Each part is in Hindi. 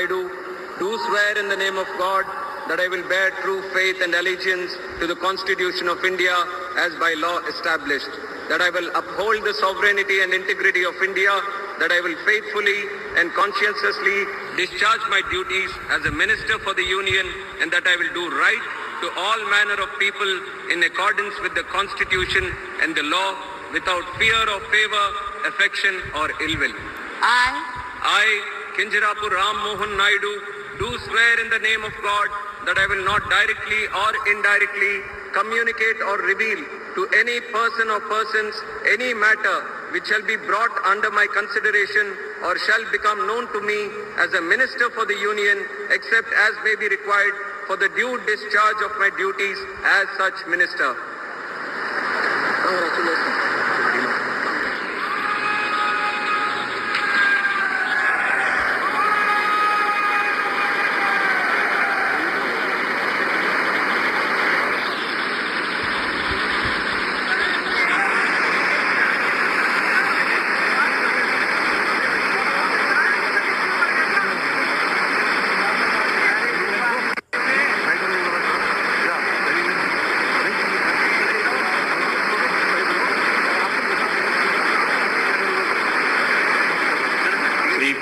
Naidu, do swear in the name of God that I will bear true faith and allegiance to the Constitution of India as by law established, that I will uphold the sovereignty and integrity of India, that I will faithfully and conscientiously discharge my duties as a Minister for the Union, and that I will do right to all manner of people in accordance with the Constitution and the law, without fear of favor, affection or ill will. I, Kinjarapu Ram Mohan Naidu, do swear in the name of God that I will not directly or indirectly communicate or reveal to any person or persons any matter which shall be brought under my consideration or shall become known to me as a Minister for the Union, except as may be required for the due discharge of my duties as such Minister. Congratulations.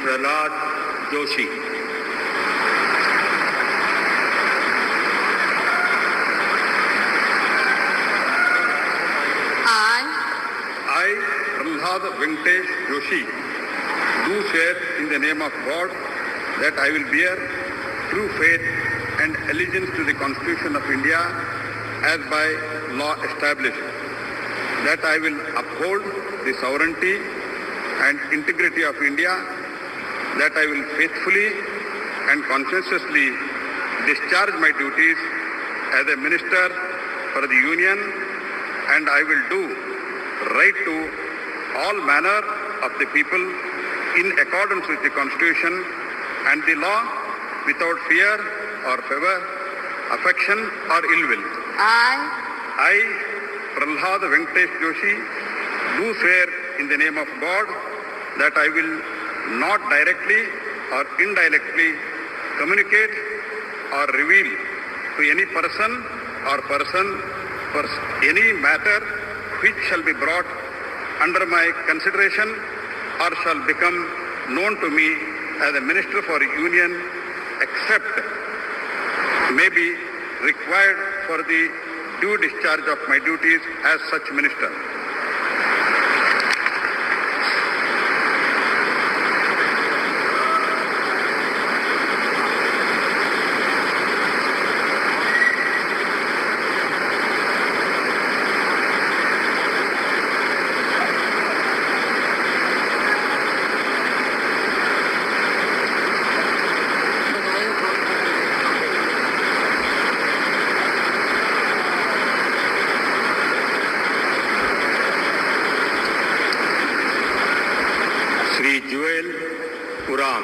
Prahlad Joshi. I, Prahlad Venkatesh Joshi, do swear in the name of God that I will bear true faith and allegiance to the Constitution of India as by law established, that I will uphold the sovereignty and integrity of India, that I will faithfully and conscientiously discharge my duties as a Minister for the Union, and I will do right to all manner of the people in accordance with the Constitution and the law, without fear or favor, affection or ill will. I, Prahlad Venkatesh Joshi, do swear in the name of God that I will not directly or indirectly communicate or reveal to any person or persons for any matter which shall be brought under my consideration or shall become known to me as a Minister for Union, except may be required for the due discharge of my duties as such Minister. Shri जुएल उराम।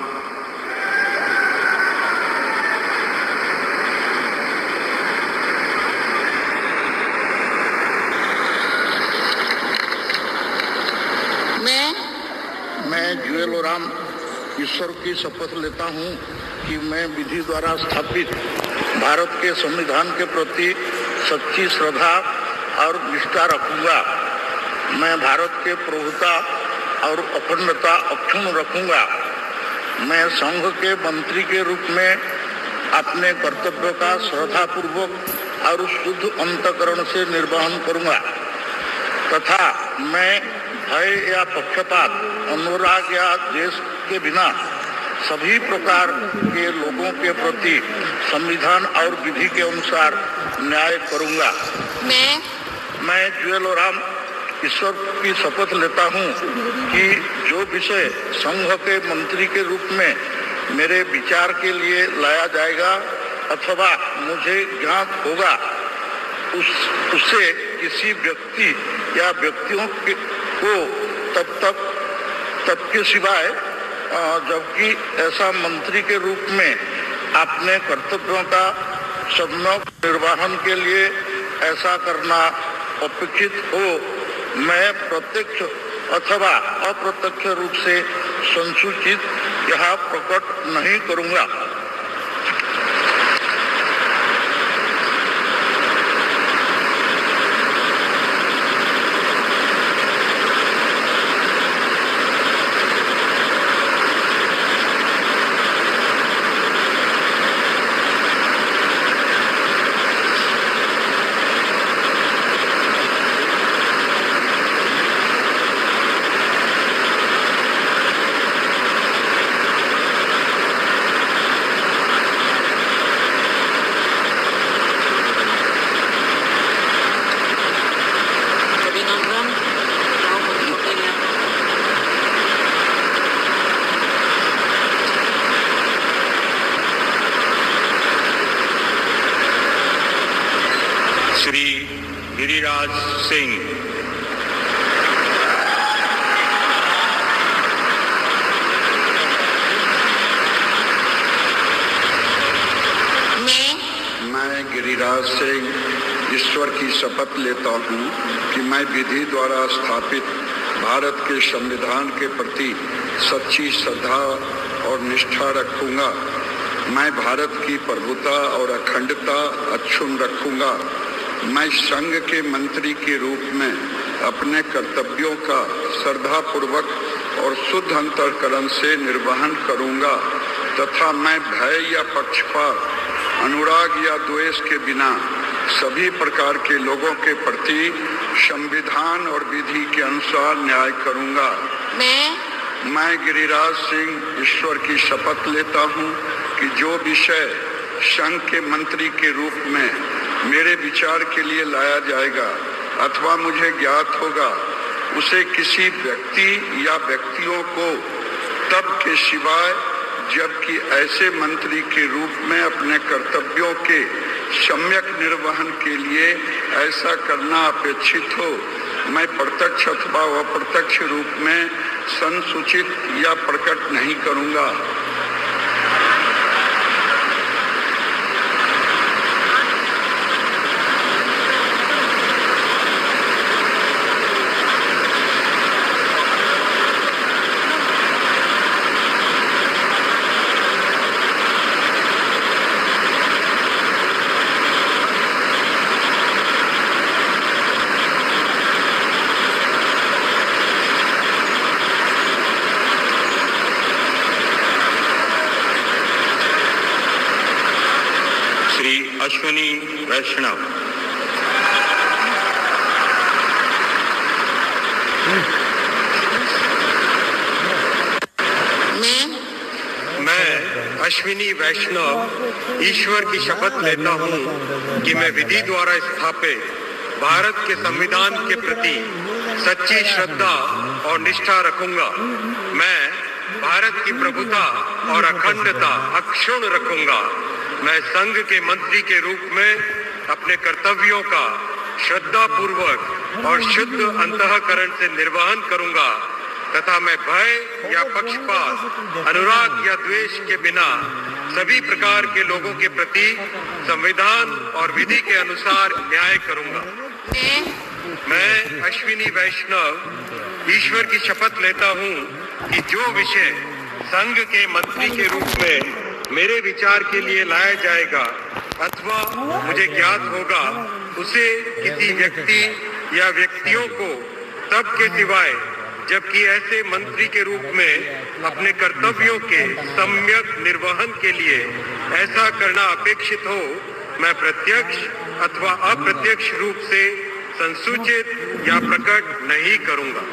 मैं जुएल उराम ईश्वर की शपथ लेता हूं कि मैं विधि द्वारा स्थापित भारत के संविधान के प्रति सच्ची श्रद्धा और निष्ठा रखूंगा। मैं भारत के प्रभुता और अखंडता अक्षुण्ण रखूंगा। मैं संघ के मंत्री के रूप में अपने कर्तव्यों का श्रद्धापूर्वक और शुद्ध अंतःकरण से निर्वहन करूंगा तथा मैं भय या पक्षपात, अनुराग या द्वेष के बिना सभी प्रकार के लोगों के प्रति संविधान और विधि के अनुसार न्याय करूंगा। मैं जुएल उराम ईश्वर की शपथ लेता हूं कि जो विषय संघ के मंत्री के रूप में मेरे विचार के लिए लाया जाएगा अथवा मुझे ज्ञात होगा, उससे किसी व्यक्ति या व्यक्तियों को तब के सिवाय जबकि ऐसा मंत्री के रूप में अपने कर्तव्यों का सम्यक निर्वहन के लिए ऐसा करना अपेक्षित हो, मैं प्रत्यक्ष अथवा अप्रत्यक्ष रूप से संसूचित यहाँ प्रकट नहीं करूंगा। श्री गिरिराज सिंह। मैं गिरिराज सिंह ईश्वर की शपथ लेता हूँ कि मैं विधि द्वारा स्थापित भारत के संविधान के प्रति सच्ची श्रद्धा और निष्ठा रखूंगा। मैं भारत की प्रभुता और अखंडता अक्षुण्ण रखूंगा। मैं संघ के मंत्री के रूप में अपने कर्तव्यों का श्रद्धापूर्वक और शुद्ध अंतःकरण से निर्वहन करूंगा तथा मैं भय या पक्षपात, अनुराग या द्वेष के बिना सभी प्रकार के लोगों के प्रति संविधान और विधि के अनुसार न्याय करूंगा। मैं गिरिराज सिंह ईश्वर की शपथ लेता हूं कि जो विषय संघ के मंत्री के रूप में मेरे विचार के लिए लाया जाएगा अथवा मुझे ज्ञात होगा, उसे किसी व्यक्ति या व्यक्तियों को तब के सिवाय जबकि ऐसे मंत्री के रूप में अपने कर्तव्यों के सम्यक निर्वहन के लिए ऐसा करना अपेक्षित हो, मैं प्रत्यक्ष अथवा अप्रत्यक्ष रूप में संसूचित या प्रकट नहीं करूंगा। अश्विनी वैष्णव। मैं अश्विनी वैष्णव ईश्वर की शपथ लेता हूँ कि मैं विधि द्वारा स्थापित भारत के संविधान के प्रति सच्ची श्रद्धा और निष्ठा रखूंगा। मैं भारत की प्रभुता और अखंडता अक्षुण्ण रखूंगा। मैं संघ के मंत्री के रूप में अपने कर्तव्यों का श्रद्धा पूर्वक और शुद्ध अंतःकरण से निर्वहन करूंगा तथा मैं भय या पक्षपात, अनुराग या द्वेष के बिना सभी प्रकार के लोगों के प्रति संविधान और विधि के अनुसार न्याय करूंगा। मैं अश्विनी वैष्णव ईश्वर की शपथ लेता हूँ कि जो विषय संघ के मंत्री के रूप में मेरे विचार के लिए लाया जाएगा अथवा मुझे ज्ञात होगा, उसे किसी व्यक्ति या व्यक्तियों को तब के सिवाय जबकि ऐसे मंत्री के रूप में अपने कर्तव्यों के सम्यक निर्वहन के लिए ऐसा करना अपेक्षित हो, मैं प्रत्यक्ष अथवा अप्रत्यक्ष रूप से संसूचित या प्रकट नहीं करूंगा।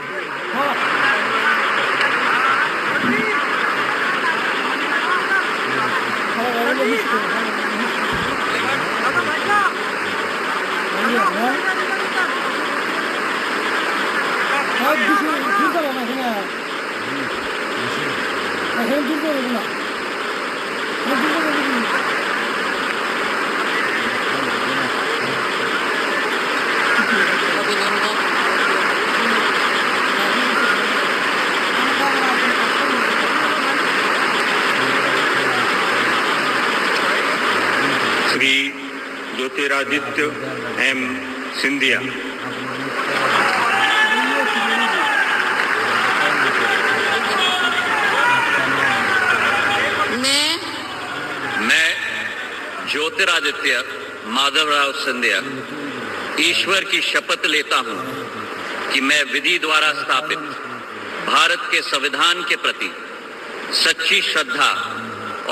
श्री ज्योतिरादित्य एम सिंधिया। ज्योतिरादित्य माधवराव सिंधिया ईश्वर की शपथ लेता हूं कि मैं विधि द्वारा स्थापित भारत के संविधान के प्रति सच्ची श्रद्धा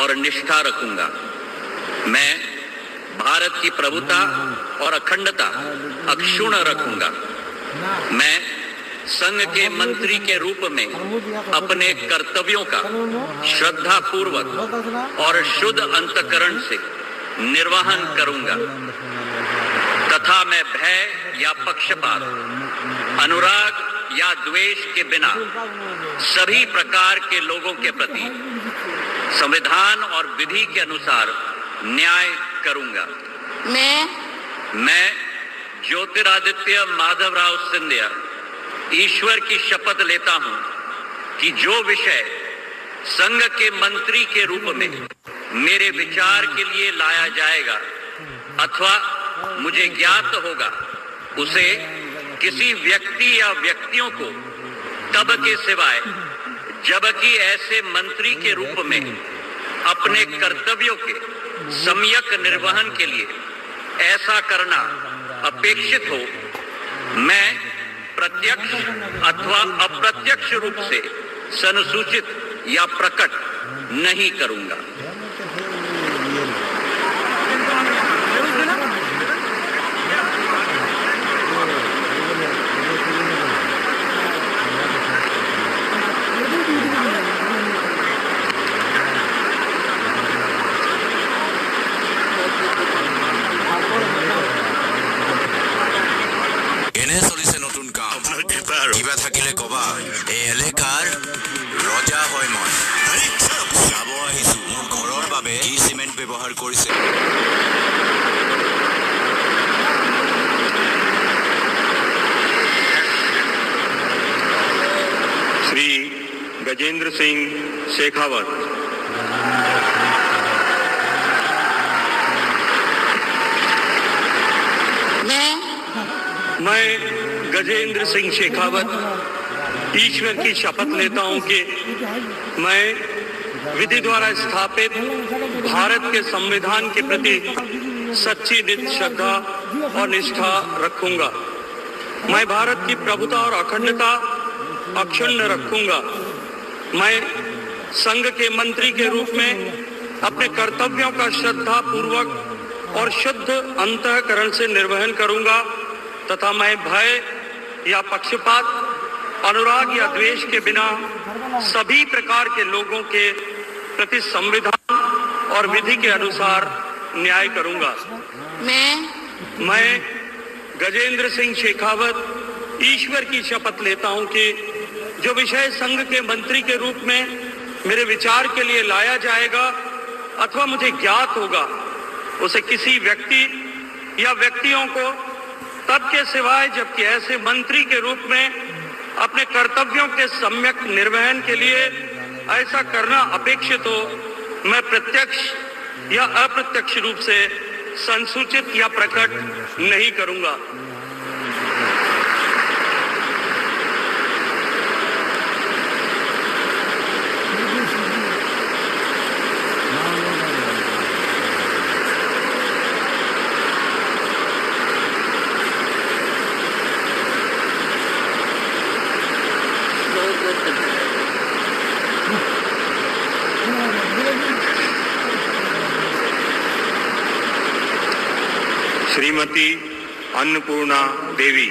और निष्ठा रखूंगा। मैं भारत की प्रभुता और अखंडता अक्षुण्ण रखूंगा। मैं संघ के मंत्री के रूप में अपने कर्तव्यों का श्रद्धा पूर्वक और शुद्ध अंतःकरण से निर्वहन करूंगा तथा मैं भय या पक्षपात, अनुराग या द्वेष के बिना सभी प्रकार के लोगों के प्रति संविधान और विधि के अनुसार न्याय करूंगा। मैं ज्योतिरादित्य माधवराव सिंधिया ईश्वर की शपथ लेता हूं कि जो विषय संघ के मंत्री के रूप में मेरे विचार के लिए लाया जाएगा अथवा मुझे ज्ञात होगा, उसे किसी व्यक्ति या व्यक्तियों को तब के सिवाय जबकि ऐसे मंत्री के रूप में अपने कर्तव्यों के सम्यक निर्वहन के लिए ऐसा करना अपेक्षित हो, मैं प्रत्यक्ष अथवा अप्रत्यक्ष रूप से संसूचित या प्रकट नहीं करूंगा। কিবা থাকিলে কবা, এই এলেকাৰ ৰজা হয় মই। চাব আহিছো মোৰ ঘৰৰ বাবে কি চিমেণ্ট ব্যৱহাৰ কৰিছে। श्री गजेंद्र सिंह शेखावत। मैं गजेंद्र सिंह शेखावत ईश्वर की शपथ लेता हूं कि मैं विधि द्वारा स्थापित भारत के संविधान के प्रति सच्ची निज श्रद्धा और निष्ठा रखूंगा। मैं भारत की प्रभुता और अखंडता अक्षुण्ण रखूंगा। मैं संघ के मंत्री के रूप में अपने कर्तव्यों का श्रद्धा पूर्वक और शुद्ध अंतःकरण से निर्वहन करूंगा तथा मैं भय या पक्षपात, अनुराग या द्वेष के बिना सभी प्रकार के लोगों के प्रति संविधान और विधि के अनुसार न्याय करूंगा। मैं गजेंद्र सिंह शेखावत ईश्वर की शपथ लेता हूं कि जो विषय संघ के मंत्री के रूप में मेरे विचार के लिए लाया जाएगा अथवा मुझे ज्ञात होगा, उसे किसी व्यक्ति या व्यक्तियों को तब के सिवाय जबकि ऐसे मंत्री के रूप में अपने कर्तव्यों के सम्यक निर्वहन के लिए ऐसा करना अपेक्षित हो, मैं प्रत्यक्ष या अप्रत्यक्ष रूप से संसूचित या प्रकट नहीं करूंगा। श्रीमती अन्नपूर्णा देवी।